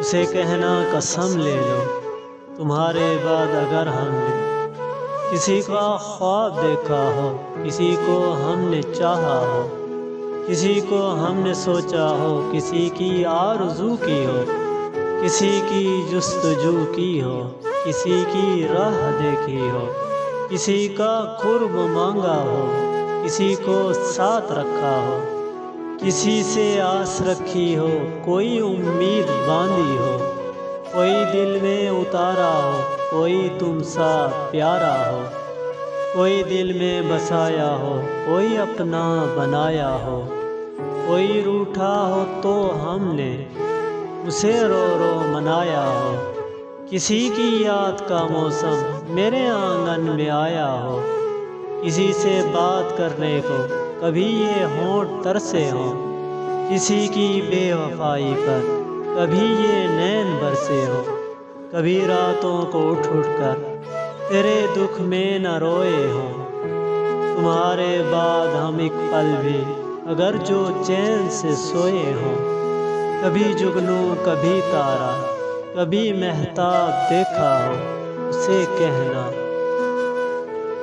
اسے کہنا قسم لے لو تمہارے بعد اگر ہم نے کسی کا خواب دیکھا ہو، کسی کو ہم نے چاہا ہو، کسی کو ہم نے سوچا ہو، کسی کی آرزو کی ہو، کسی کی جستجو کی ہو، کسی کی راہ دیکھی ہو، کسی کا قرب مانگا ہو، کسی کو ساتھ رکھا ہو، کسی سے آس رکھی ہو، کوئی امید باندھی ہو، کوئی دل میں اتارا ہو، کوئی تم سا پیارا ہو، کوئی دل میں بسایا ہو، کوئی اپنا بنایا ہو، کوئی روٹھا ہو تو ہم نے اسے رو رو منایا ہو، کسی کی یاد کا موسم میرے آنگن میں آیا ہو، کسی سے بات کرنے کو کبھی یہ ہونٹ ترسے ہوں، کسی کی بے وفائی پر کبھی یہ نین برسے ہوں، کبھی راتوں کو اٹھ اٹھ کر تیرے دکھ میں نہ روئے ہوں، تمہارے بعد ہم ایک پل بھی اگر جو چین سے سوئے ہوں، کبھی جگنو کبھی تارا کبھی مہتاب دیکھا ہو، اسے کہنا